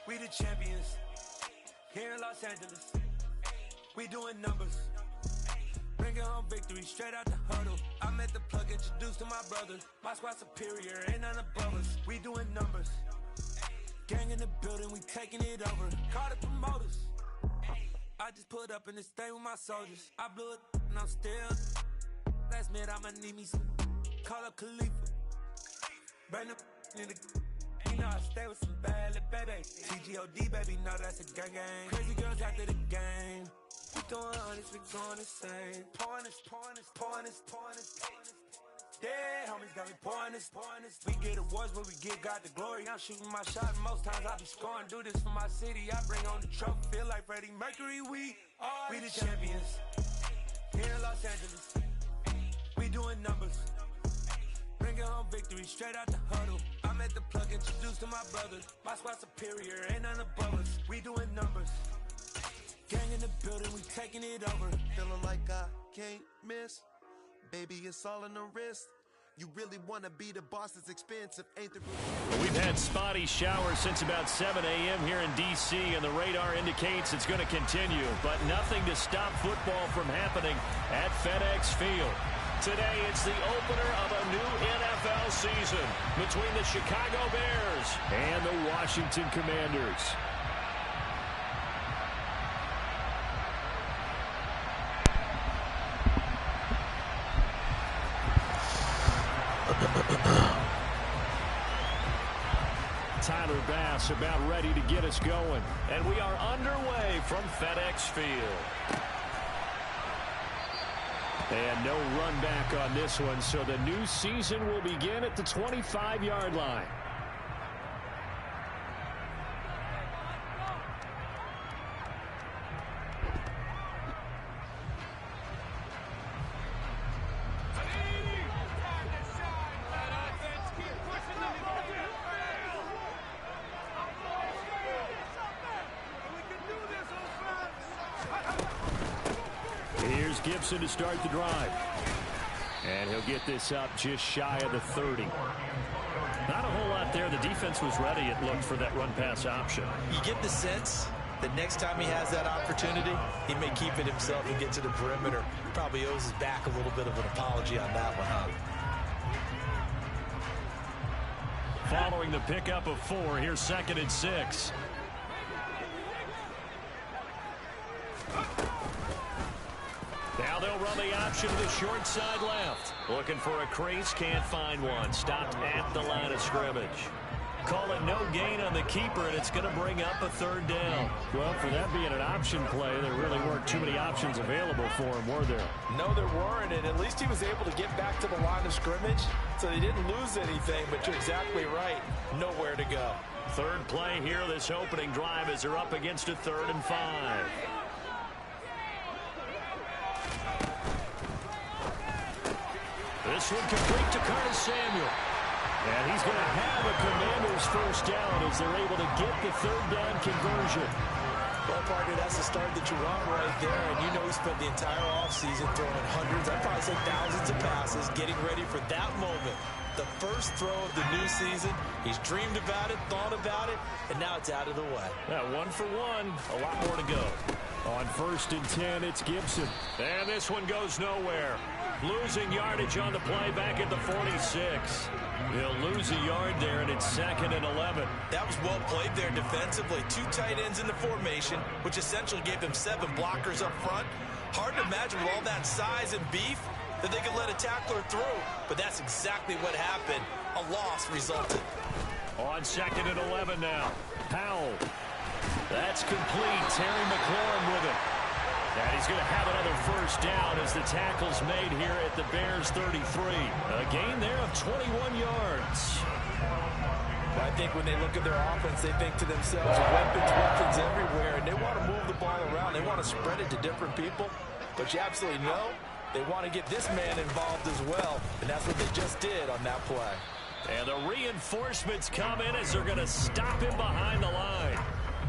We the champions here in Los Angeles. We doing numbers. Bringing home victory straight out the huddle. I met the plug, introduced to my brothers. My squad superior, ain't none above us. We doing numbers. Gang in the building, we taking it over. Call the promoters. I just put up in this thing with my soldiers. I blew it and I'm still. Last minute I'ma need me some. Call up Khalifa. Burn the in the. You know I stay with some bad little baby. TGOD baby, know that's a gang gang. Crazy girls after the game. We doing honest, we going the same. Pouring this. Yeah, homies got me pouring this. We get awards, but we give God the glory. I'm shooting my shot, and most times I be scoring. Do this for my city, I bring on the trophy. Feel like Freddie Mercury, we the champions here in Los Angeles. We doing numbers. Bringing home victory straight out the huddle. I met the plug, introduced to my brothers. My squad superior, ain't none above us. We doing numbers. Gang in the building, we taking it over. Feeling like I can't miss. Baby, it's all in the wrist. You really want to be the boss, it's expensive, ain't the real. We've had spotty showers since about 7 a.m. here in D.C., and the radar indicates it's going to continue, but nothing to stop football from happening at FedEx Field. Today, it's the opener of a new NFL season between the Chicago Bears and the Washington Commanders. Tyler Bass about ready to get us going, and we are underway from FedEx Field. And no run back on this one, so the new season will begin at the 25-yard line. Here's Gibson to start the drive. And he'll get this up just shy of the 30. Not a whole lot there. The defense was ready, it looked, for that run-pass option. You get the sense that next time he has that opportunity, he may keep it himself and get to the perimeter. Probably owes his back a little bit of an apology on that one, huh? Following the pickup of 4, here's 2nd and 6. Now they'll run the option to the short side left. Looking for a crease, can't find one. Stopped at the line of scrimmage. Call it no gain on the keeper, and it's going to bring up a 3rd down. Well, for that being an option play, there really weren't too many options available for him, were there? No, there weren't, and at least he was able to get back to the line of scrimmage, so they didn't lose anything, but you're exactly right. Nowhere to go. 3rd play here, this opening drive, as they're up against a 3rd and 5. This one complete to Curtis Samuel. And he's going to have a Commanders 1st down as they're able to get the 3rd down conversion. Well, partner, that's the start that you want right there. And you know he spent the entire offseason throwing hundreds, I'd probably say thousands of passes, getting ready for that moment. The first throw of the new season. He's dreamed about it, thought about it, and now it's out of the way. Yeah, 1 for 1. A lot more to go. On 1st and 10, it's Gibson. And this one goes nowhere. Losing yardage on the play back at the 46. He'll lose a yard there, and it's 2nd and 11. That was well played there defensively. 2 tight ends in the formation, which essentially gave them 7 blockers up front. Hard to imagine with all that size and beef that they could let a tackler through. But that's exactly what happened. A loss resulted. On 2nd and 11 now. Powell. That's complete. Terry McLaurin with it. And he's going to have another 1st down as the tackle's made here at the Bears 33. A gain there of 21 yards. Well, I think when they look at their offense, they think to themselves, weapons everywhere, and they want to move the ball around. They want to spread it to different people. But you absolutely know they want to get this man involved as well, and that's what they just did on that play. And the reinforcements come in as they're going to stop him behind the line.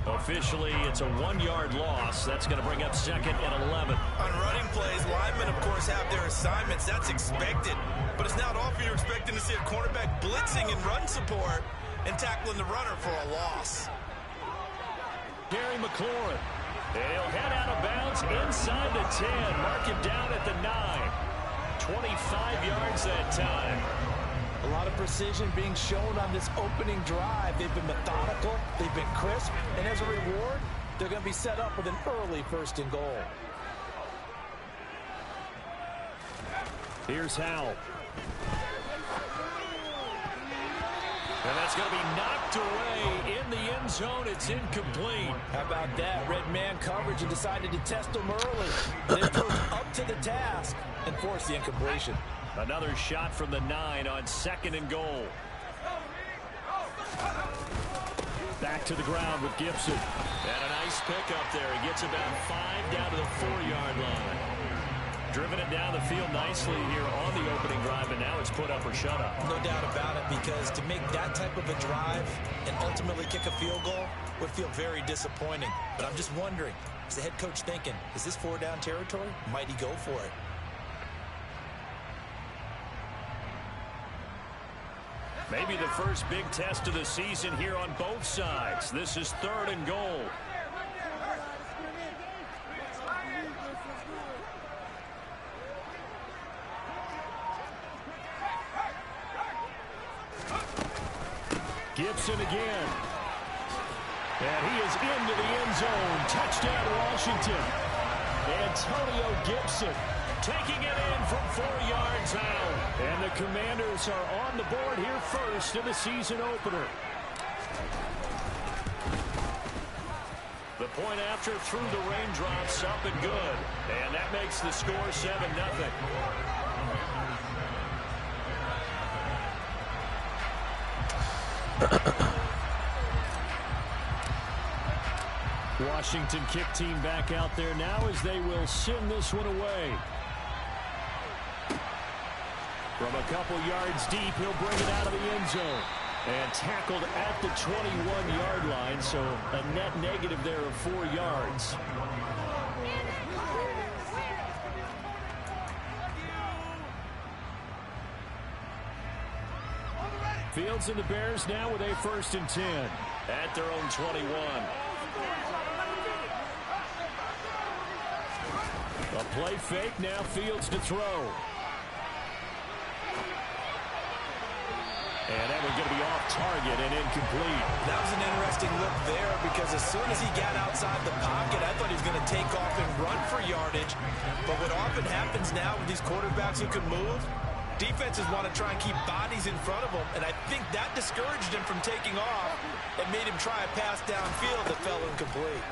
Officially, it's a 1-yard loss. That's going to bring up 2nd and 11. On running plays, linemen, of course, have their assignments. That's expected. But it's not often you're expecting to see a cornerback blitzing in run support and tackling the runner for a loss. Terry McLaurin. And he'll head out of bounds inside the 10. Mark him down at the 9. 25 yards that time. A lot of precision being shown on this opening drive. They've been methodical. They've been crisp. And as a reward, they're going to be set up with an early 1st and goal. Here's Howell. And that's going to be knocked away in the end zone. It's incomplete. How about that? Red man coverage and decided to test them early. They proved up to the task and forced the incompletion. Another shot from the 9 on 2nd and goal. Back to the ground with Gibson. And a nice pickup there. He gets about 5 down to the 4-yard line. Driven it down the field nicely here on the opening drive, and now it's put up or shut up. No doubt about it, because to make that type of a drive and ultimately kick a field goal would feel very disappointing. But I'm just wondering, is the head coach thinking, is this 4-down territory? Might he go for it? Maybe the first big test of the season here on both sides. This is 3rd and goal. Gibson again. And he is into the end zone. Touchdown, Washington. Antonio Gibson taking it in from 4 yards out. And the Commanders are on the board here first in the season opener. The point after through the raindrops, up and good. And that makes the score 7-0. Washington kick team back out there now as they will send this one away. From a couple yards deep, he'll bring it out of the end zone. And tackled at the 21-yard line, so a net negative there of 4 yards. Fields and the Bears now with a 1st and 10 at their own 21. A play fake, now Fields to throw. And that one's going to be off target and incomplete. That was an interesting look there, because as soon as he got outside the pocket, I thought he was going to take off and run for yardage. But what often happens now with these quarterbacks who can move, defenses want to try and keep bodies in front of them, and I think that discouraged him from taking off and made him try a pass downfield that fell incomplete.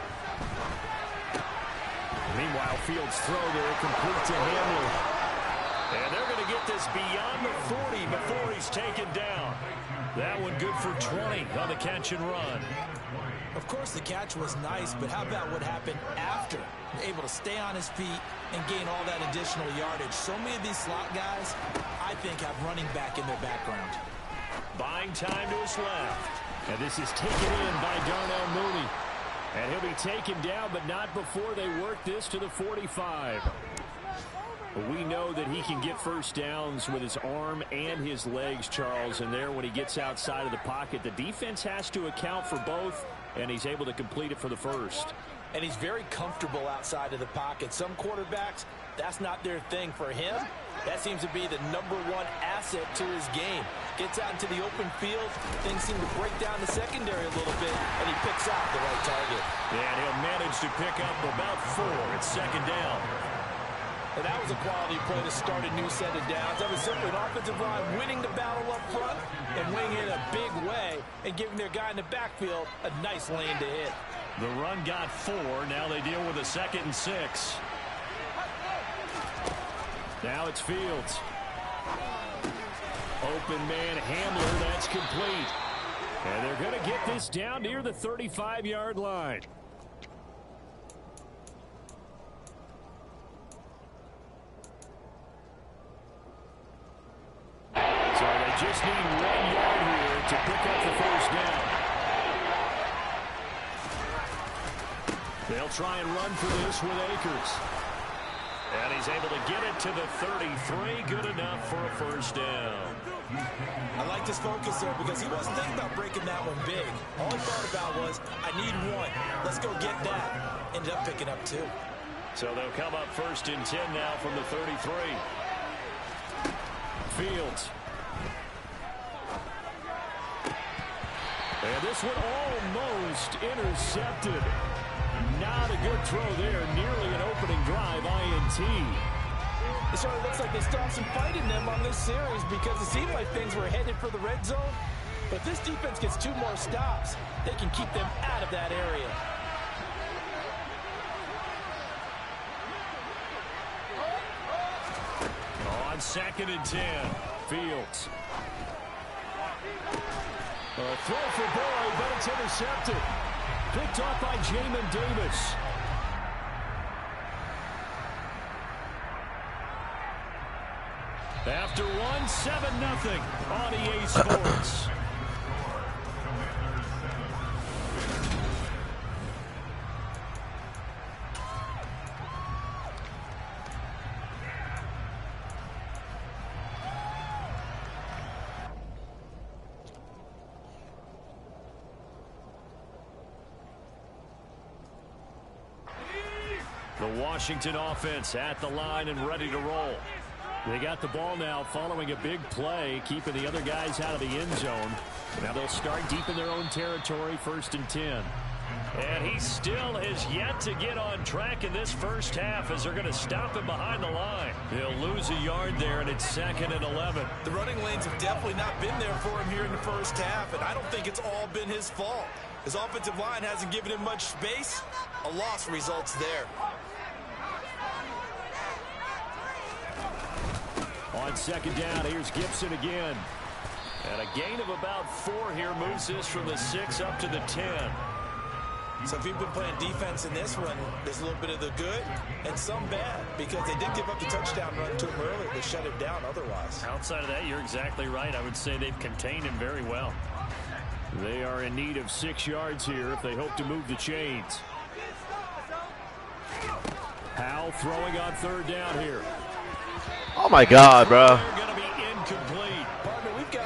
Meanwhile, Fields' throw there complete to Hamler. And they're going to get this beyond the 40 before he's taken down. That one good for 20 on the catch and run. Of course, the catch was nice, but how about what happened after? Able to stay on his feet and gain all that additional yardage. So many of these slot guys, I think, have running back in their background. Buying time to his left. And this is taken in by Darnell Mooney. And he'll be taken down, but not before they work this to the 45. We know that he can get first downs with his arm and his legs, Charles. And there, when he gets outside of the pocket, the defense has to account for both, and he's able to complete it for the first. And he's very comfortable outside of the pocket. Some quarterbacks, that's not their thing. For him, that seems to be the #1 asset to his game. Gets out into the open field, things seem to break down the secondary a little bit, and he picks out the right target. And he'll manage to pick up about 4. It's 2nd down. And that was a quality play to start a new set of downs. That was simply an offensive line winning the battle up front and winning it a big way and giving their guy in the backfield a nice lane to hit. The run got 4. Now they deal with a 2nd and 6. Now it's Fields. Open man Hamler, that's complete. And they're going to get this down near the 35-yard line. So they just need 1 yard here to pick up the first down. They'll try and run for this with Akers. And he's able to get it to the 33. Good enough for a first down. I like this focus there because he wasn't thinking about breaking that one big. All he thought about was, I need one. Let's go get that. Ended up picking up 2. So they'll come up first and 10 now from the 33. Fields. And this one almost intercepted. Not a good throw there. Nearly an opening drive, INT. It sort of looks like they still have some fight in them on this series because it seemed like things were headed for the red zone. But if this defense gets 2 more stops, they can keep them out of that area. On 2nd and 10, Fields. A throw for Boyd, but it's intercepted. Picked off by Jamin Davis. After one, 7-0 on EA Sports. The Washington offense at the line and ready to roll. They got the ball now following a big play, keeping the other guys out of the end zone. Now they'll start deep in their own territory, 1st and 10. And he still has yet to get on track in this first half as they're going to stop him behind the line. He'll lose a yard there, and it's 2nd and 11. The running lanes have definitely not been there for him here in the first half, and I don't think it's all been his fault. His offensive line hasn't given him much space. A loss results there. On 2nd down, here's Gibson again. And a gain of about 4 here moves this from the 6 up to the 10. So if you've been playing defense in this one, there's a little bit of the good and some bad because they did give up the touchdown run to him earlier to shut it down otherwise. Outside of that, you're exactly right. I would say they've contained him very well. They are in need of 6 yards here if they hope to move the chains. Howell throwing on 3rd down here. Oh my God, bro.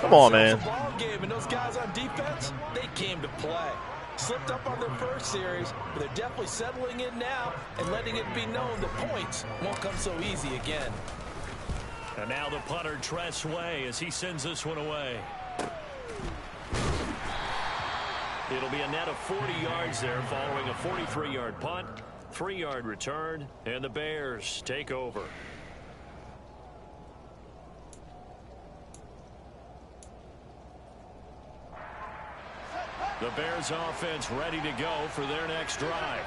Come on, man. Ball game, and those guys on defense, they came to play. Slipped up on their first series, but they're definitely settling in now and letting it be known that points won't come so easy again. And now the punter, Tress Way, as he sends this one away. It'll be a net of 40 yards there following a 43-yard punt, 3-yard return, and the Bears take over. The Bears offense ready to go for their next drive.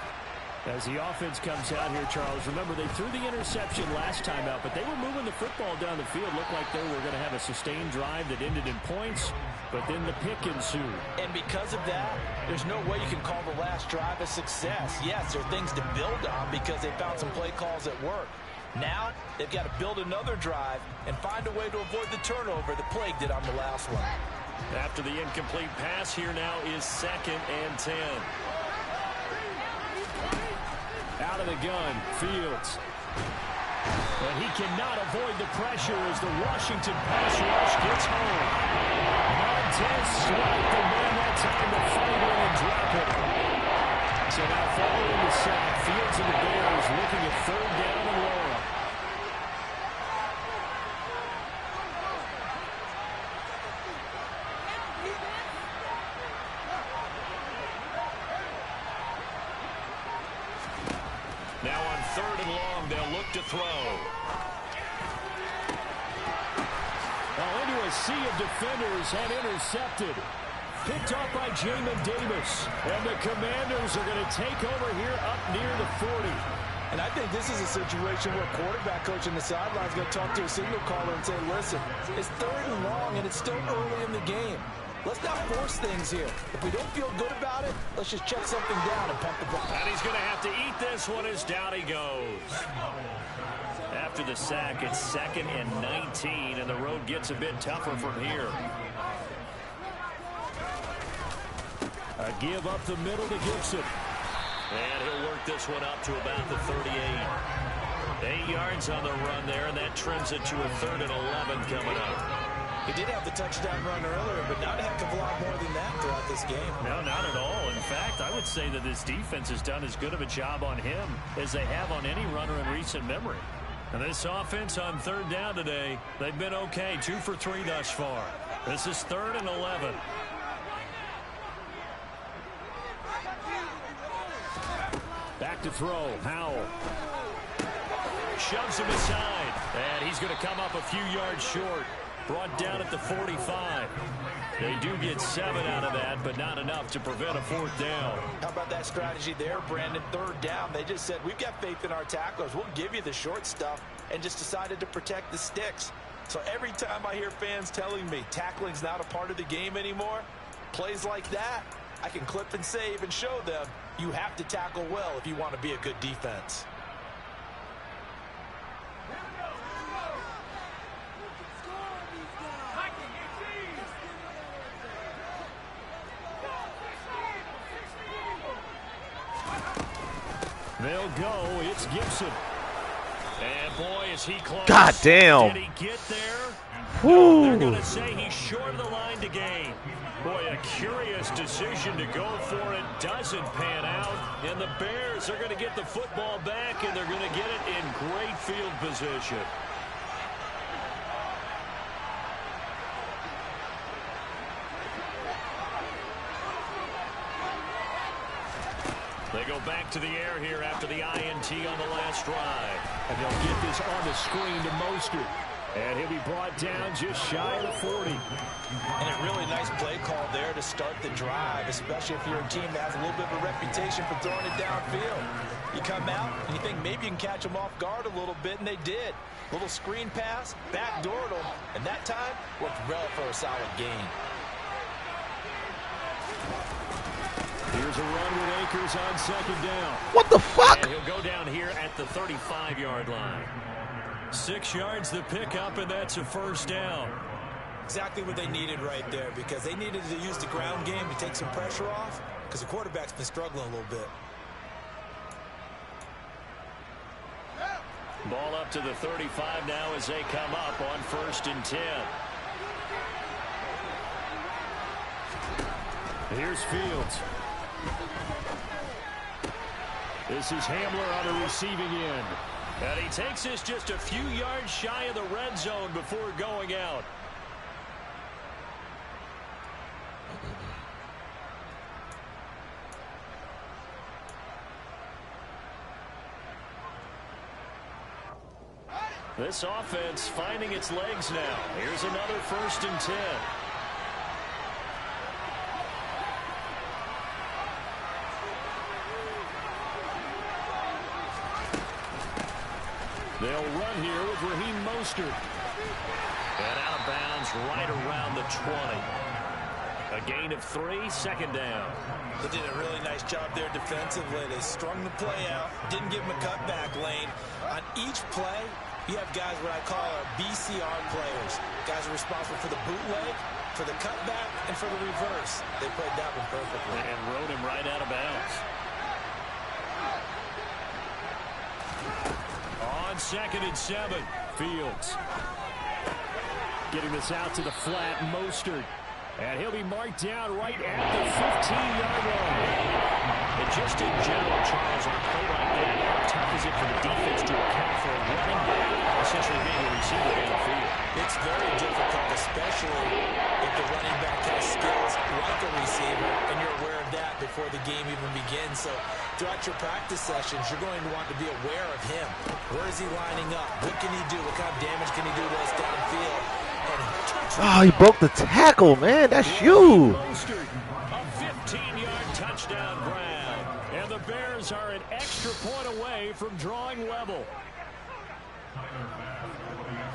As the offense comes out here, Charles, remember they threw the interception last time out, but they were moving the football down the field. Looked like they were going to have a sustained drive that ended in points, but then the pick ensued. And because of that, there's no way you can call the last drive a success. Yes, there are things to build on because they found some play calls that work. Now, they've got to build another drive and find a way to avoid the turnover that plagued it on the last one. After the incomplete pass, here now is 2nd and 10. Out of the gun, Fields. And he cannot avoid the pressure as the Washington pass rush gets home. Montez swiped the man that time to fight in and drop it. So now following the sack, Fields and the Bears looking at 3rd down and long. Now on 3rd and long, they'll look to throw. Well, into a sea of defenders and intercepted. Picked off by Jamin Davis. And the Commanders are going to take over here up near the 40. And I think this is a situation where a quarterback coach on the sideline is going to talk to a signal caller and say, listen, it's 3rd and long and it's still early in the game. Let's not force things here. If we don't feel good about it, let's just check something down and pump the ball. And he's going to have to eat this one as down he goes. After the sack, it's 2nd and 19, and the road gets a bit tougher from here. A give up the middle to Gibson. And he'll work this one up to about the 38. 8 yards on the run there, and that trims it to a 3rd and 11 coming up. He did have the touchdown run earlier, but not a heck of a lot more than that throughout this game. No, not at all. In fact, I would say that this defense has done as good of a job on him as they have on any runner in recent memory. And this offense on 3rd down today, they've been okay. 2 for 3 thus far. This is 3rd and 11. Back to throw. Howell shoves him aside, and he's going to come up a few yards short. Brought down at the 45. They do get 7 out of that, but not enough to prevent a 4th down. How about that strategy there, Brandon? 3rd down. They just said, we've got faith in our tacklers. We'll give you the short stuff, and just decided to protect the sticks. So every time I hear fans telling me tackling's not a part of the game anymore, plays like that, I can clip and save and show them you have to tackle well if you want to be a good defense. They'll go. It's Gibson. And boy, is he close. God damn. Did he get there? Whew. No, they're going to say he's short of the line to gain. Boy, a curious decision to go for it. Doesn't pan out. And the Bears are going to get the football back, and they're going to get it in great field position. They go back to the air here after the INT on the last drive. And they'll get this on the screen to Mostert. And he'll be brought down just shy of the 40. And a really nice play call there to start the drive, especially if you're a team that has a little bit of a reputation for throwing it downfield. You come out and you think maybe you can catch them off guard a little bit, and they did. Little screen pass, backdoored them, and that time worked well for a solid gain. Here's a run with Akers on 2nd down. What the fuck? And he'll go down here at the 35-yard line. 6 yards the pickup, and that's a 1st down. Exactly what they needed right there, because they needed to use the ground game to take some pressure off, because the quarterback's been struggling a little bit. Ball up to the 35 now as they come up on 1st and 10. Here's Fields. This is Hamler on the receiving end. And he takes this just a few yards shy of the red zone before going out. This offense finding its legs now. Here's another 1st and 10. They'll run here with Raheem Mostert. And out of bounds right around the 20. A gain of 3, 2nd down. They did a really nice job there defensively. They strung the play out, didn't give him a cutback lane. On each play, you have guys what I call our BCR players. Guys are responsible for the bootleg, for the cutback, and for the reverse. They played that one perfectly. And rode him right out of bounds. On 2nd and 7, Fields. Getting this out to the flat, Mostert. And he'll be marked down right at the 15-yard line. And just in general, Charles, on a play like that, how tough is it for the defense to account for a running back essentially being a receiver downfield? It's very difficult, especially if the running back has skills like a receiver, and you're aware of that before the game even begins. So throughout your practice sessions, you're going to want to be aware of him. Where is he lining up? What can he do? What kind of damage can he do to us downfield? Oh, he broke the tackle, man. That's you. A 15-yard touchdown grab. And the Bears are an extra point away from drawing level.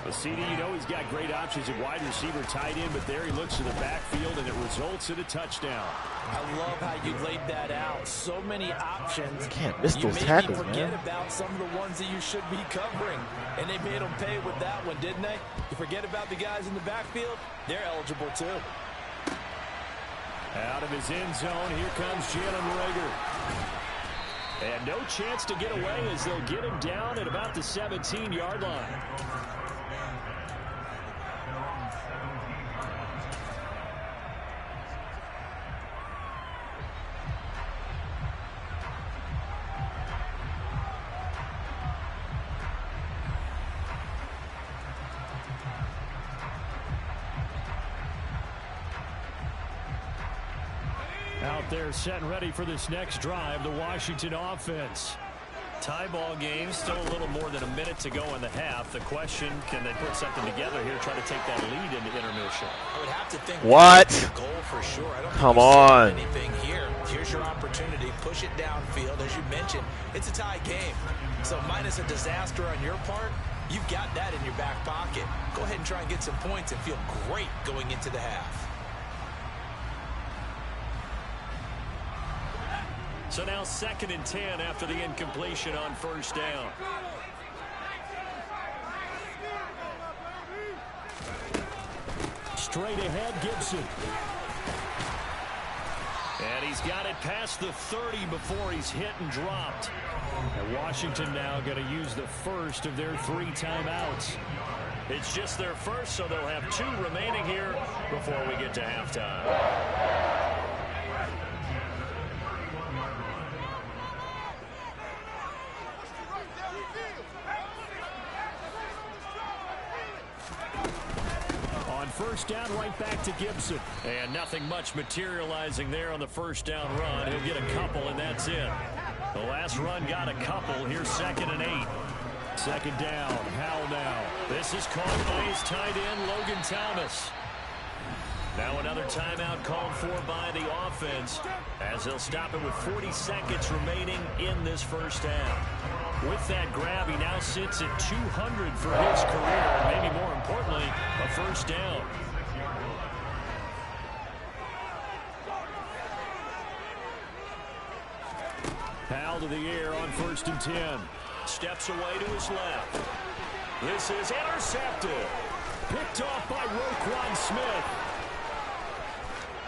The CD, you know, he's got great options at wide receiver, tight end, but there he looks to the backfield, and it results in a touchdown. I love how you laid that out. So many options. Can't miss those tackles, man. You maybe forget man. about some of the ones that you should be covering, and they made them pay with that one, didn't they? You forget about the guys in the backfield, they're eligible too. Out of his end zone, here comes Jalen Reagor. And And no chance to get away as they'll get him down at about the 17-yard line. Out there set and ready for this next drive, the Washington offense. Tie ball game, still a little more than a minute to go in the half. The question, can they put something together here, try to take that lead into intermission? I would have to think what? Goal for sure. I don't Come on. Anything here. Here's your opportunity. Push it downfield. As you mentioned, it's a tie game. So minus a disaster on your part, you've got that in your back pocket. Go ahead and try and get some points and feel great going into the half. So now 2nd and 10 after the incompletion on first down. Straight ahead, Gibson. And he's got it past the 30 before he's hit and dropped. And Washington now going to use the first of their 3 timeouts. It's just their first, so they'll have 2 remaining here before we get to halftime. First down, right back to Gibson. And nothing much materializing there on the first down run. He'll get a couple, and that's it. The last run got a couple. Here's 2nd and 8. 2nd down. Howell now. This is called by his tight end, Logan Thomas. Now another timeout called for by the offense as they'll stop it with 40 seconds remaining in this first half. With that grab, he now sits at 200 for his career, and maybe more importantly, a first down. Howell to the air on 1st and 10. Steps away to his left. This is intercepted. Picked off by Roquan Smith.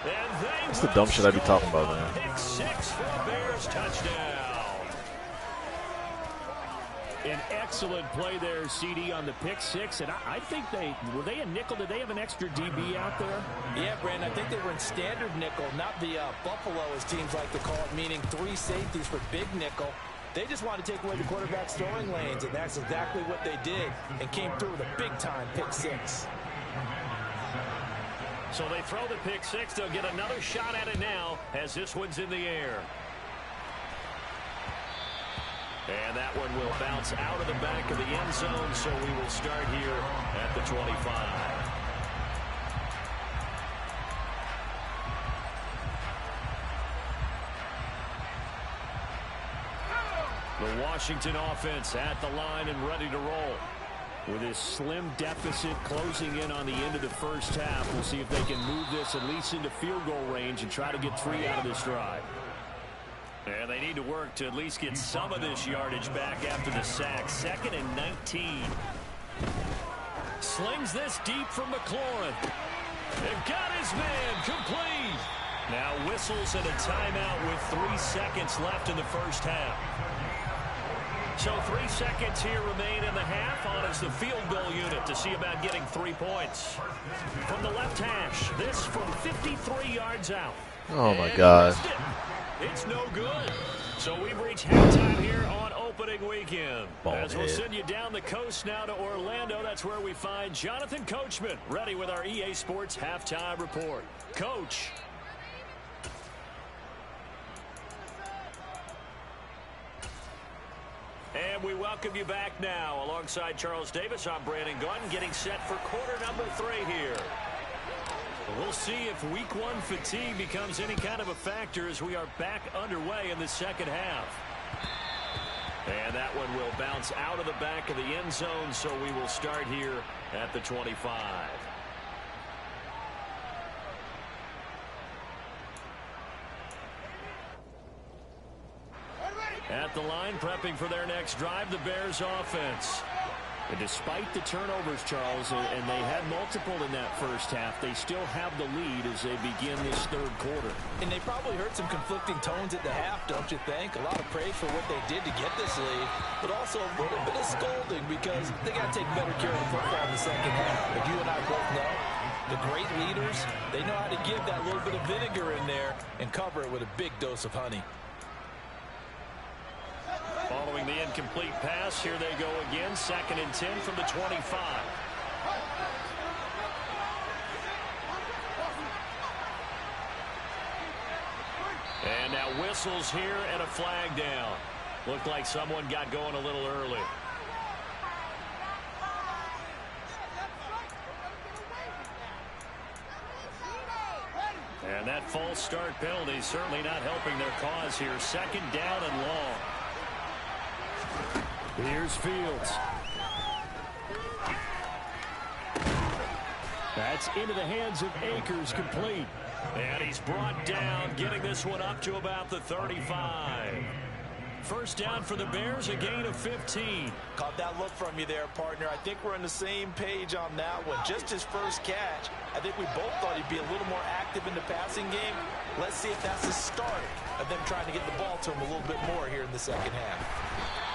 And that's the dumb shit I be talking about, man. Pick 6 for the Bears, touchdown. An excellent play there, CD, on the pick 6, and I think were they a nickel? Did they have an extra DB out there? Yeah, Brandon, I think they were in standard nickel, not the Buffalo, as teams like to call it, meaning 3 safeties for big nickel. They just want to take away the quarterback's throwing lanes, and that's exactly what they did, and came through with a big-time pick 6. So they throw the pick 6. They'll get another shot at it now as this one's in the air. And that one will bounce out of the back of the end zone, so we will start here at the 25. The Washington offense at the line and ready to roll. With this slim deficit closing in on the end of the first half, we'll see if they can move this at least into field goal range and try to get 3 out of this drive. And they need to work to at least get some of this yardage back after the sack. 2nd and 19. Slings this deep from McLaurin. They've got his man complete. Now whistles and a timeout with 3 seconds left in the first half. So 3 seconds here remain in the half on as the field goal unit to see about getting 3 points. From the left hash, this from 53 yards out. Oh, my God. It's no good. So we've reached halftime here on opening weekend. As we'll send you down the coast now to Orlando, that's where we find Jonathan Coachman, ready with our EA Sports Halftime Report. Coach. And we welcome you back now. Alongside Charles Davis, I'm Brandon Gordon, getting set for quarter number 3 here. We'll see if week 1 fatigue becomes any kind of a factor as we are back underway in the second half. And that one will bounce out of the back of the end zone, so we will start here at the 25. At the line, prepping for their next drive, the Bears offense. And despite the turnovers, Charles, and they had multiple in that first half, they still have the lead as they begin this third quarter. And they probably heard some conflicting tones at the half, don't you think? A lot of praise for what they did to get this lead, but also a little bit of scolding because they got to take better care of the football in the second half. But you and I both know the great leaders, they know how to give that little bit of vinegar in there and cover it with a big dose of honey. Following the incomplete pass, here they go again, 2nd and 10 from the 25. And now whistles here and a flag down. Looked like someone got going a little early. And that false start penalty certainly not helping their cause here. 2nd down and long. Here's Fields. That's into the hands of Akers, complete. And he's brought down, getting this one up to about the 35. First down for the Bears, a gain of 15. Caught that look from you there, partner. I think we're on the same page on that one. Just his first catch, I think we both thought he'd be a little more active in the passing game. Let's see if that's the start of them trying to get the ball to him a little bit more here in the second half.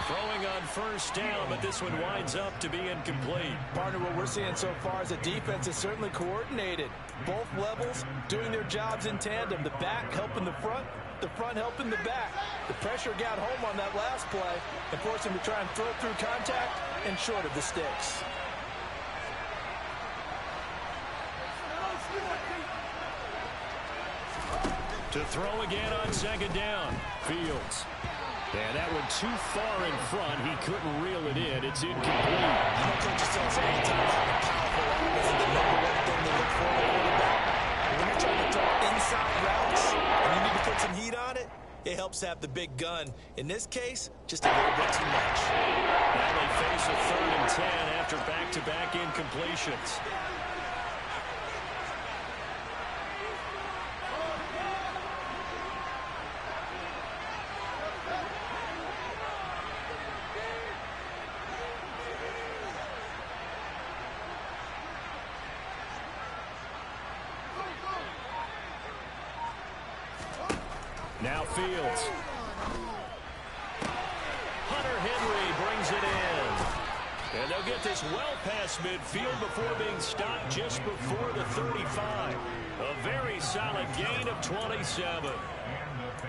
Throwing on first down, but this one winds up to be incomplete. Partner, what we're seeing so far is the defense is certainly coordinated. Both levels doing their jobs in tandem. The back helping the front helping the back. The pressure got home on that last play and forced him to try and throw through contact and short of the sticks. To throw again on 2nd down. Fields. And that one too far in front. He couldn't reel it in. It's incomplete. You know, coaches don't say anytime how powerful arm is the number one thing to look for in a quarterback. When you're trying to throw inside routes and you need to put some heat on it, it helps have the big gun. In this case, just a little bit too much. Now they face a 3rd and 10 after back-to-back incompletions. Now Fields. Hunter Henry brings it in. And they'll get this well past midfield before being stopped just before the 35. A very solid gain of 27.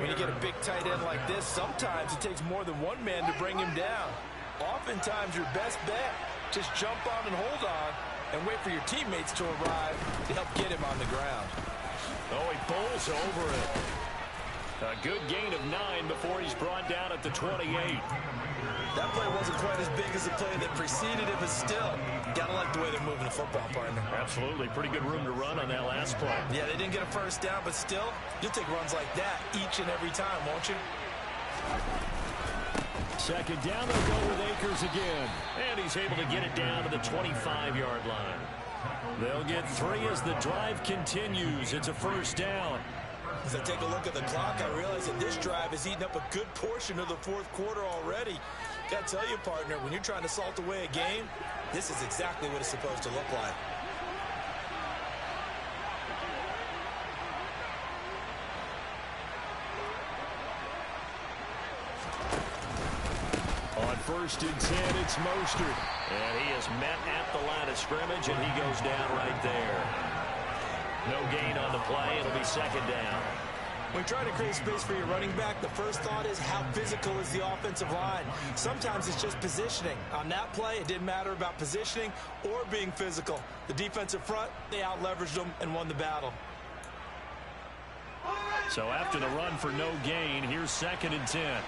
When you get a big tight end like this, sometimes it takes more than one man to bring him down. Oftentimes your best bet, just jump on and hold on and wait for your teammates to arrive to help get him on the ground. Oh, he bowls over it. A good gain of 9 before he's brought down at the 28. That play wasn't quite as big as the play that preceded it, but still, gotta like the way they're moving the football, partner. Absolutely. Pretty good room to run on that last play. Yeah, they didn't get a first down, but still, you'll take runs like that each and every time, won't you? 2nd down, they'll go with Akers again. And he's able to get it down to the 25-yard line. They'll get 3 as the drive continues. It's a first down. As I take a look at the clock, I realize that this drive has eaten up a good portion of the fourth quarter already. Got to tell you, partner, when you're trying to salt away a game, this is exactly what it's supposed to look like. On 1st and 10, it's Mostert. And he is met at the line of scrimmage, and he goes down right there. No gain on the play. It'll be 2nd down. When trying to create space for your running back, the first thought is how physical is the offensive line. Sometimes it's just positioning. On that play, it didn't matter about positioning or being physical. The defensive front, they out-leveraged them and won the battle. So after the run for no gain, here's 2nd and 10.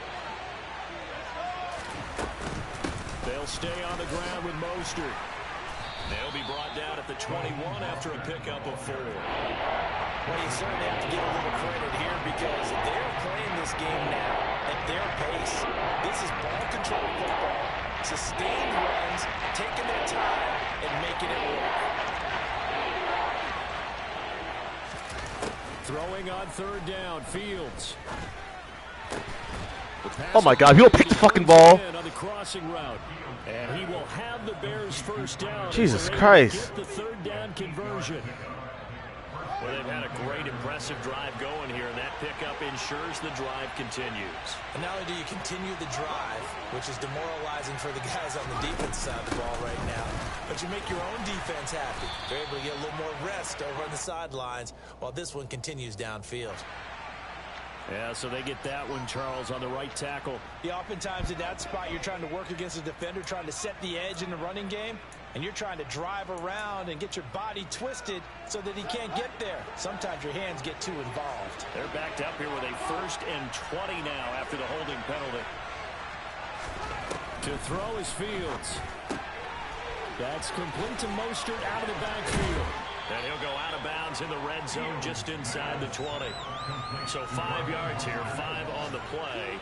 They'll stay on the ground with Mostert. They'll be brought down at the 21 after a pickup of 4. Well, you certainly have to give a little credit here because they're playing this game now at their pace. This is ball control football, sustained runs, taking their time, and making it work. Throwing on 3rd down, Fields. Oh my God, he'll pick the fucking ball. On the crossing route. And he will have the Bears first down. Jesus Christ. Get the third down conversion. Well, they've had a great, impressive drive going here, and that pickup ensures the drive continues. And not only do you continue the drive, which is demoralizing for the guys on the defense side of the ball right now, but you make your own defense happy. They're able to get a little more rest over on the sidelines while this one continues downfield. Yeah, so they get that one, Charles, on the right tackle. Yeah, oftentimes in that spot, you're trying to work against a defender, trying to set the edge in the running game, and you're trying to drive around and get your body twisted so that he can't get there. Sometimes your hands get too involved. They're backed up here with a 1st and 20 now after the holding penalty. To throw is Fields. That's complete to Mostert out of the backfield. And he'll go out of bounds in the red zone just inside the 20. So 5 yards here, 5 on the play,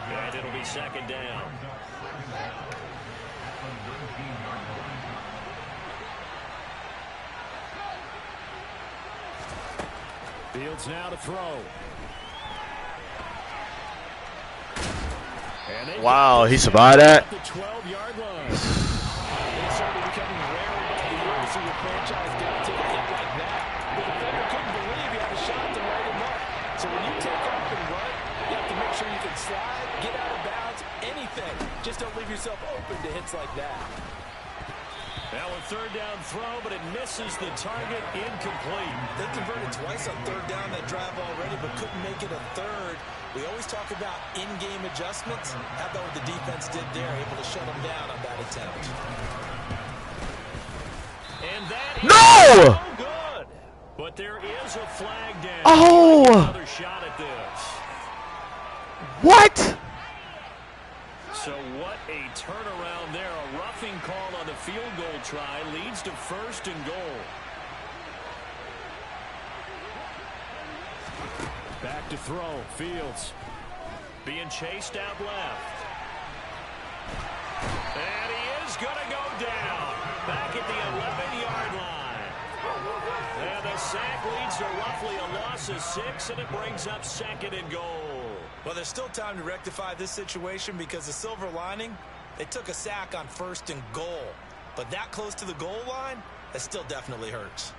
and it'll be 2nd down. Fields now to throw. Wow, he survived that. The 12-yard line. It's certainly becoming rare over the years to see your franchise down take a hit like that. The defender couldn't believe he had a shot to write him up. So when you take off and run, you have to make sure you can slide, get out of bounds, anything. Just don't leave yourself open to hits like that. Now a 3rd down throw, but it misses the target, incomplete. They converted twice on 3rd down that drive already, but couldn't make it a 3rd. We always talk about in-game adjustments. How about what the defense did there, able to shut them down on that attempt. And that is No! so good. But there is a flag down. Oh! Another shot at this. What? So what a turnaround there. A roughing call on the field goal try leads to 1st and goal. Back to throw. Fields being chased out left. And he is going to go down. Back at the 11-yard line. And the sack leads to roughly a loss of 6, and it brings up 2nd and goal. Well, there's still time to rectify this situation because the silver lining, they took a sack on 1st and goal. But that close to the goal line, that still definitely hurts.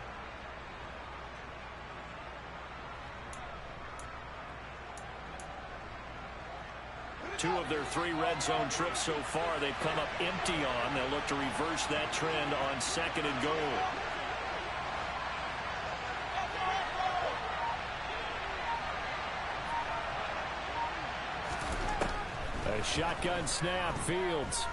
Two of their 3 red zone trips so far they've come up empty on. They'll look to reverse that trend on 2nd and goal. A shotgun snap, Fields.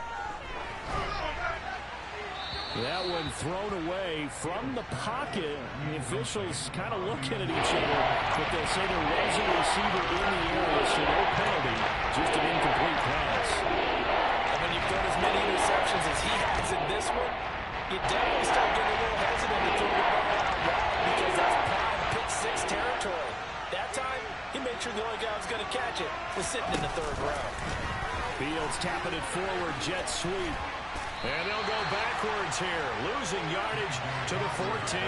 That one thrown away from the pocket. The officials kind of looking at each other, but they'll say there was a receiver in the area, so no penalty, just an incomplete pass. And when you've thrown as many interceptions as he has in this one, you definitely start getting a little hesitant to throw the ball out loud because that's prime pick-6 territory. That time, he made sure the only guy who was going to catch it was sitting in the 3rd row. Fields tapping it forward, jet sweep. And they'll go backwards here, losing yardage to the 14.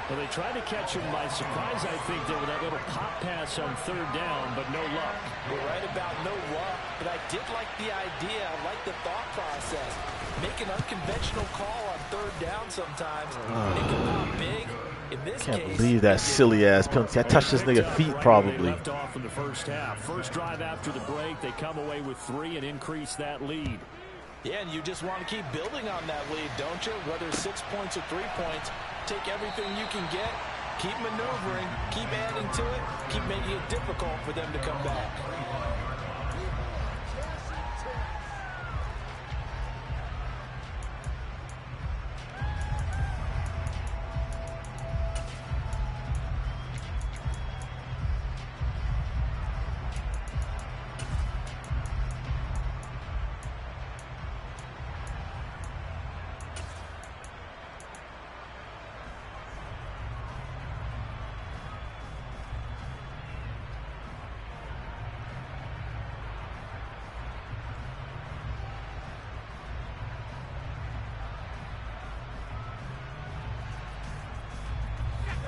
Well, they tried to catch him by surprise, I think, there with that little pop pass on 3rd down, but no luck. We're right about no luck, but I did like the idea. I like the thought process. Make an unconventional call on 3rd down sometimes. It can be big. In this Can't case, believe that silly-ass penalty. I touched this nigga feet probably. Left off in the first half. First drive after the break, they come away with 3 and increase that lead. Yeah, and you just want to keep building on that lead, don't you? Whether it's 6 points or 3 points, take everything you can get, keep maneuvering, keep adding to it, keep making it difficult for them to come back.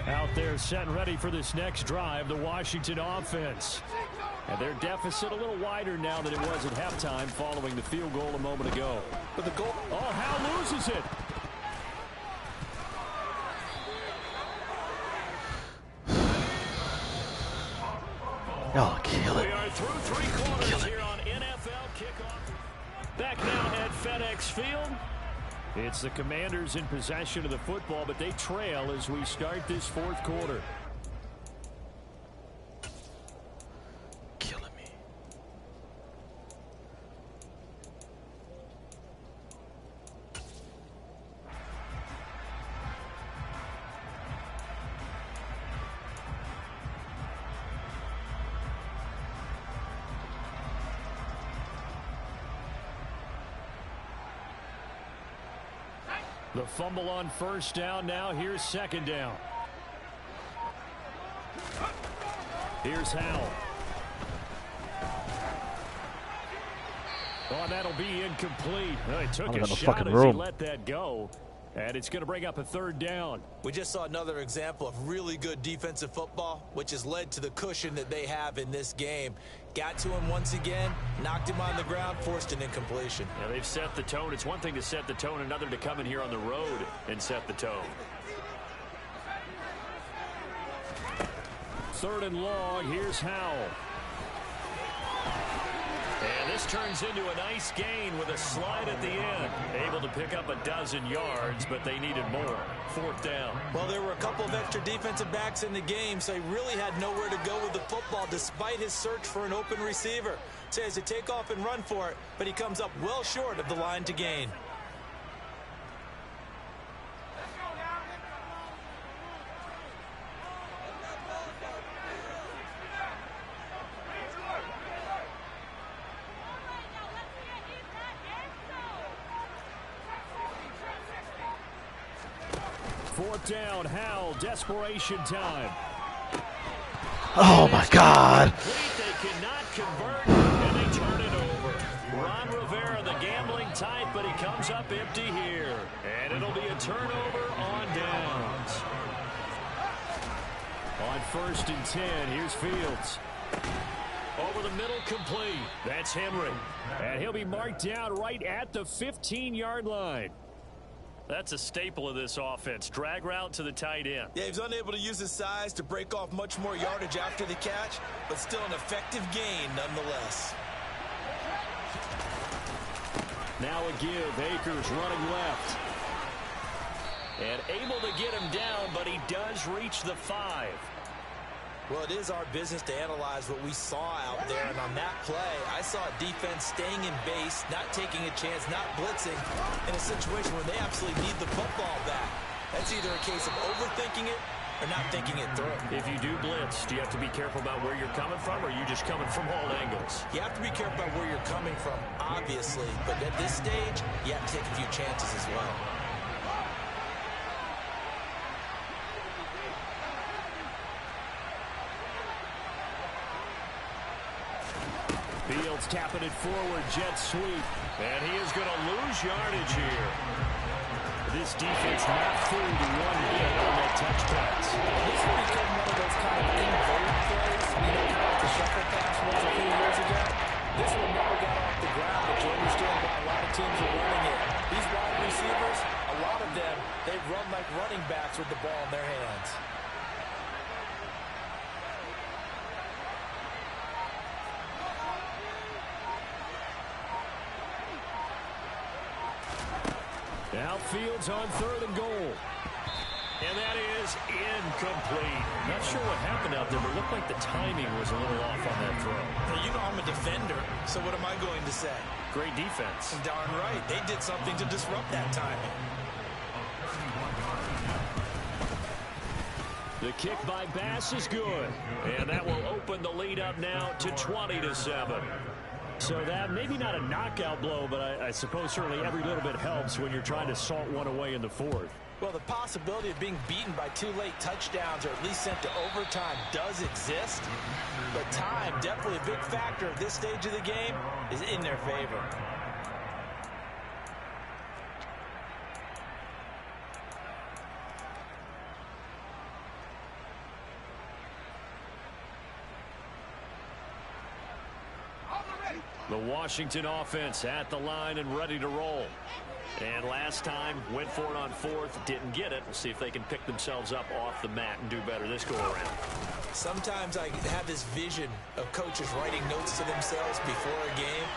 Out there set and ready for this next drive, the Washington offense. And their deficit a little wider now than it was at halftime following the field goal a moment ago. But the goal. Oh, Howe loses it. Oh, kill it. We are through 3 quarters here on NFL Kickoff. Back now at FedEx Field. It's the Commanders in possession of the football, but they trail as we start this 4th quarter. Killing me. The fumble on first down. Now here's second down. Here's Howell. Oh, that'll be incomplete. Oh, he took a shot as he let that go. And it's going to bring up a 3rd down. We just saw another example of really good defensive football, which has led to the cushion that they have in this game. Got to him once again, knocked him on the ground, forced an incompletion. Yeah, they've set the tone. It's one thing to set the tone, another to come in here on the road and set the tone. 3rd and long. Here's Howell. And this turns into a nice gain with a slide at the end. Able to pick up a dozen yards, but they needed more. 4th down. Well, there were a couple of extra defensive backs in the game, so he really had nowhere to go with the football despite his search for an open receiver. So he has to take off and run for it, but he comes up well short of the line to gain. Fourth down, Howell, desperation time. Oh, my God. They cannot convert, and they turn it over. Ron Rivera, the gambling type, but he comes up empty here. And it'll be a turnover on downs. On 1st and 10, here's Fields. Over the middle, complete. That's Henry. And he'll be marked down right at the 15-yard line. That's a staple of this offense. Drag route to the tight end. Yeah, he's unable to use his size to break off much more yardage after the catch, but still an effective gain nonetheless. Now a give. Akers running left. And able to get him down, but he does reach the 5. Well, it is our business to analyze what we saw out there, and on that play, I saw a defense staying in base, not taking a chance, not blitzing, in a situation where they absolutely need the football back. That's either a case of overthinking it or not thinking it through. If you do blitz, do you have to be careful about where you're coming from, or are you just coming from all angles? You have to be careful about where you're coming from, obviously, but at this stage, you have to take a few chances as well. Fields tapping it forward, jet sweep. And he is going to lose yardage here. This defense not fooled one bit on that touch pass. This will become one of those kind of inverted plays. You know, kind of like the shuffle pass was a few years ago. This one never got off the ground, but you understand why a lot of teams are running it. These wide receivers, a lot of them, they run like running backs with the ball in their hands. Now Fields on 3rd and goal. And that is incomplete. Not sure what happened out there, but it looked like the timing was a little off on that throw. Well, you know I'm a defender, so what am I going to say? Great defense. Darn right. They did something to disrupt that timing. The kick by Bass is good. And that will open the lead up now to 20-7. So that, maybe not a knockout blow, but I suppose certainly every little bit helps when you're trying to salt one away in the 4th. Well, the possibility of being beaten by 2 late touchdowns or at least sent to overtime does exist. But time, definitely a big factor at this stage of the game, is in their favor. The Washington offense at the line and ready to roll. And last time, went for it on fourth, didn't get it. We'll see if they can pick themselves up off the mat and do better this go-around. Sometimes I have this vision of coaches writing notes to themselves before a game.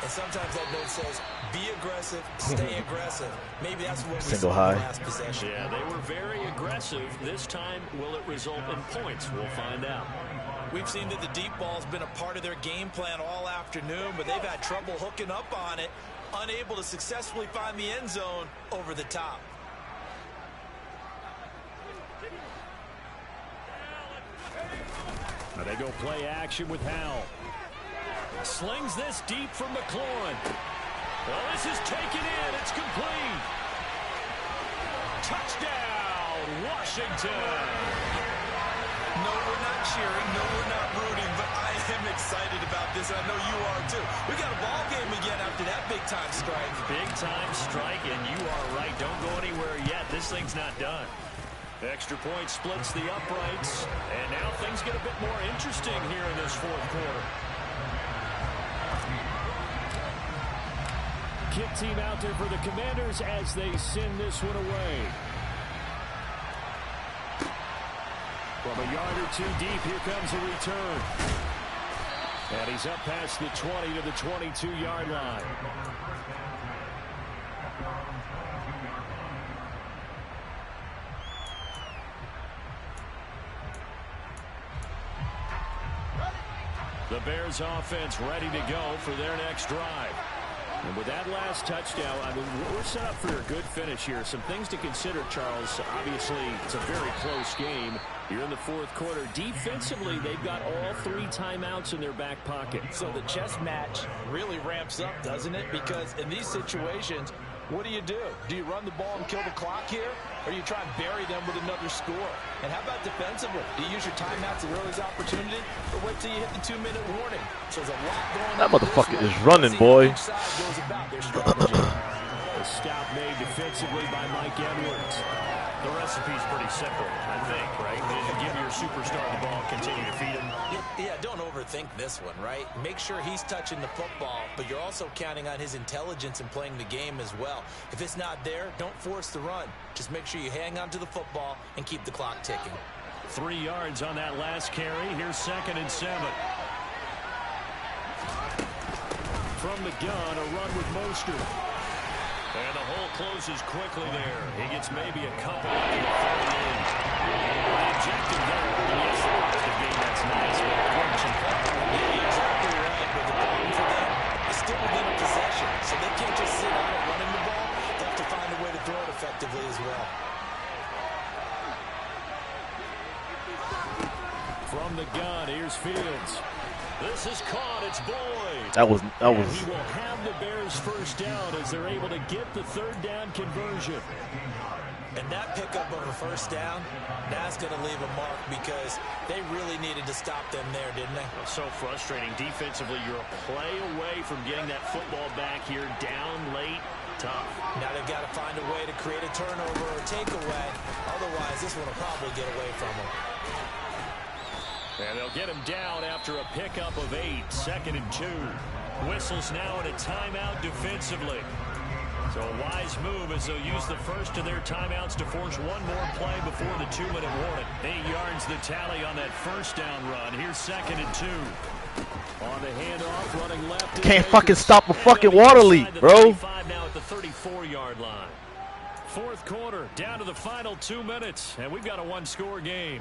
And sometimes that note says, be aggressive, stay aggressive. Maybe that's what we saw in the last possession. Yeah, they were very aggressive. This time, will it result in points? We'll find out. We've seen that the deep ball's been a part of their game plan all afternoon, but they've had trouble hooking up on it, unable to successfully find the end zone over the top. Now they go play action with Howell. Slings this deep from McLaurin. Well, this is taken in. It's complete. Touchdown, Washington. No, we're not cheering. No, we're not rooting. But I am excited about this, and I know you are too. We got a ball game again after that big-time strike. Big-time strike, and you are right. Don't go anywhere yet. This thing's not done. Extra point splits the uprights, and now things get a bit more interesting here in this fourth quarter. Kick team out there for the Commanders as they send this one away. From a yard or two deep, here comes a return. And he's up past the 20 to the 22-yard line. The Bears offense ready to go for their next drive. And with that last touchdown, I mean, we're set up for a good finish here. Some things to consider, Charles. Obviously, it's a very close game. You're in the fourth quarter. Defensively, they've got all 3 timeouts in their back pocket. So the chess match really ramps up, doesn't it? Because in these situations, what do? Do you run the ball and kill the clock here? Or do you try and bury them with another score? And how about defensively? Do you use your timeouts at earliest opportunity? Or wait till you hit the 2-minute warning? So there's a lot going on. That motherfucker is running, boy. A stop made defensively by Mike Edwards. The recipe's pretty simple, I think, right? Give your superstar the ball, continue to feed him. Yeah, don't overthink this one, right? Make sure he's touching the football, but you're also counting on his intelligence in playing the game as well. If it's not there, don't force the run. Just make sure you hang on to the football and keep the clock ticking. 3 yards on that last carry. Here's 2nd and 7. From the gun, a run with Mostert. And the hole closes quickly there. He gets maybe a couple up to the 38. The objective there, yes, the game, that's nice, but points and yeah, you're exactly right. But the problem for them is still within a possession. So they can't just sit on it running the ball. They have to find a way to throw it effectively as well. From the gun, here's Fields. This is caught. It's Boyd. That was. He will have the Bears first down as they're able to get the 3rd down conversion. And that pickup of a first down, that's going to leave a mark because they really needed to stop them there, didn't they? Well, so frustrating. Defensively, you're a play away from getting that football back here. Down late, tough. Now they've got to find a way to create a turnover or takeaway. Otherwise, this one will probably get away from them. And they'll get him down after a pickup of 8, 2nd and 2. Whistles now in a timeout defensively. So a wise move as they'll use the first of their timeouts to force one more play before the 2-minute warning. 8 yards the tally on that first down run. Here's 2nd and 2. On the handoff, running left. Can't fucking stop a fucking water leak, bro. Now at the 34-yard line. Fourth quarter, down to the final 2 minutes, and we've got a 1-score game.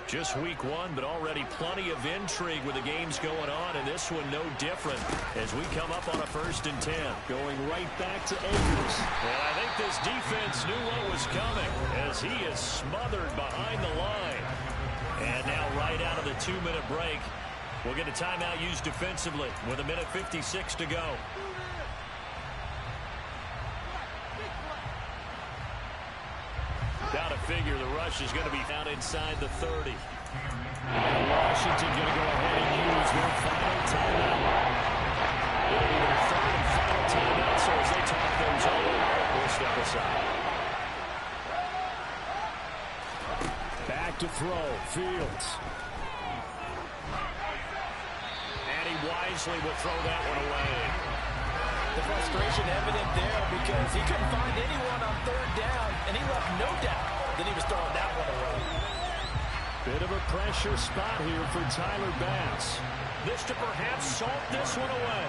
Just week 1, but already plenty of intrigue with the games going on, and this one no different as we come up on a 1st and 10. Going right back to Akers. And I think this defense knew what was coming as he is smothered behind the line. And now right out of the 2-minute break, we'll get a timeout used defensively with 1:56 to go. Got to figure the rush is going to be down inside the 30. And Washington going to go ahead and use their final timeout. It'll be their 3rd and final timeout, so as they talk those over, we'll step aside. Back to throw, Fields. wisely will throw that one away. The frustration evident there because he couldn't find anyone on third down, and he left no doubt that he was throwing that one away. Bit of a pressure spot here for Tyler Bass. This to perhaps salt this one away.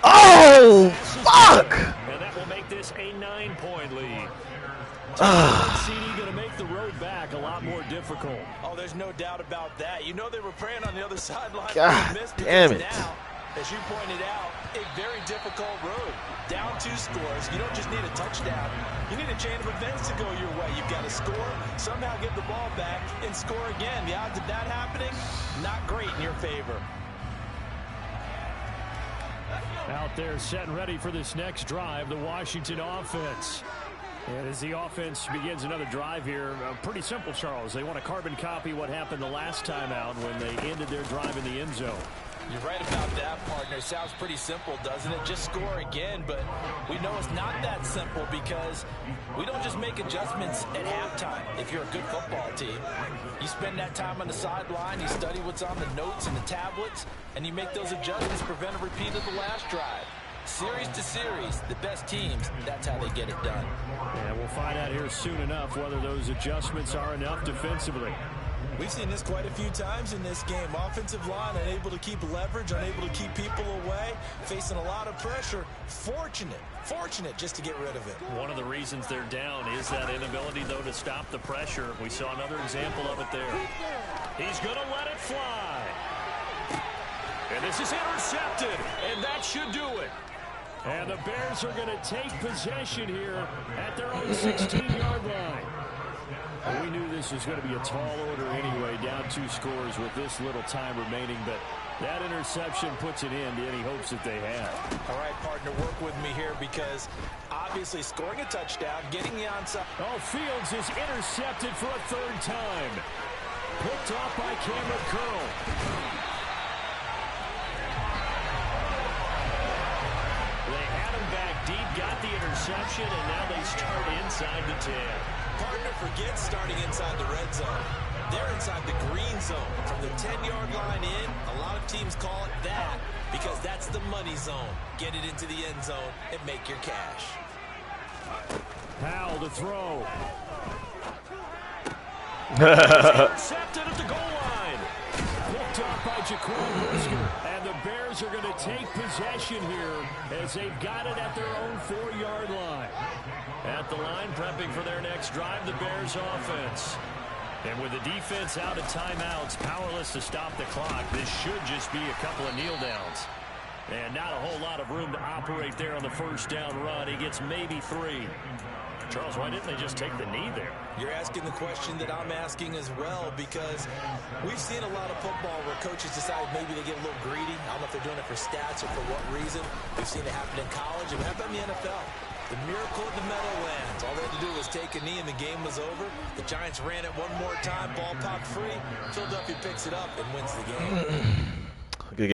Oh, fuck! And that will make this a 9-point lead. CD going to make the road back a lot more difficult. Oh, there's no doubt about that. You know they were praying on the other sideline. God damn it. Now, as you pointed out, a very difficult road. Down 2 scores. You don't just need a touchdown. You need a chain of events to go your way. You've got to score, somehow get the ball back, and score again. The odds of that happening, not great in your favor. Out there set and ready for this next drive, the Washington offense. And as the offense begins another drive here, pretty simple, Charles. They want to carbon copy what happened the last time out when they ended their drive in the end zone. You're right about that, partner. Sounds pretty simple, doesn't it? Just score again, but we know it's not that simple because we don't just make adjustments at halftime. If you're a good football team, you spend that time on the sideline, you study what's on the notes and the tablets, and you make those adjustments to prevent a repeat of the last drive. Series to series, the best teams, that's how they get it done. And we'll find out here soon enough whether those adjustments are enough defensively. We've seen this quite a few times in this game. Offensive line unable to keep leverage, unable to keep people away, facing a lot of pressure. Fortunate just to get rid of it. One of the reasons they're down is that inability, though, to stop the pressure. We saw another example of it there. He's going to let it fly. And this is intercepted, and that should do it. And the Bears are going to take possession here at their own 16-yard line. We knew this was going to be a tall order anyway, down 2 scores with this little time remaining, but that interception puts an end to any hopes that they had. All right, partner, work with me here because obviously scoring a touchdown, getting the onside. Oh, Fields is intercepted for a 3rd time. Picked off by Cameron Curl. They had him back deep, got the interception, and now they start inside the 10. Partner forgets starting inside the red zone. They're inside the green zone. From the 10-yard line in, a lot of teams call it that because that's the money zone. Get it into the end zone and make your cash. Powell to throw. Intercepted at the goal line. Picked up by Jaquan Brisker. And the Bears are going to take possession here as they've got it at their own 4-yard line. At the line, prepping for their next drive, the Bears offense. And with the defense out of timeouts, powerless to stop the clock, this should just be a couple of kneel downs. And not a whole lot of room to operate there on the 1st down run. He gets maybe 3. Charles, why didn't they just take the knee there? You're asking the question that I'm asking as well because we've seen a lot of football where coaches decide maybe they get a little greedy. I don't know if they're doing it for stats or for what reason. We've seen it happen in college and how about in the NFL? The miracle of the Meadowlands. All they had to do was take a knee and the game was over. The Giants ran it one more time. Ball popped free. Philadelphia picks it up and wins the game.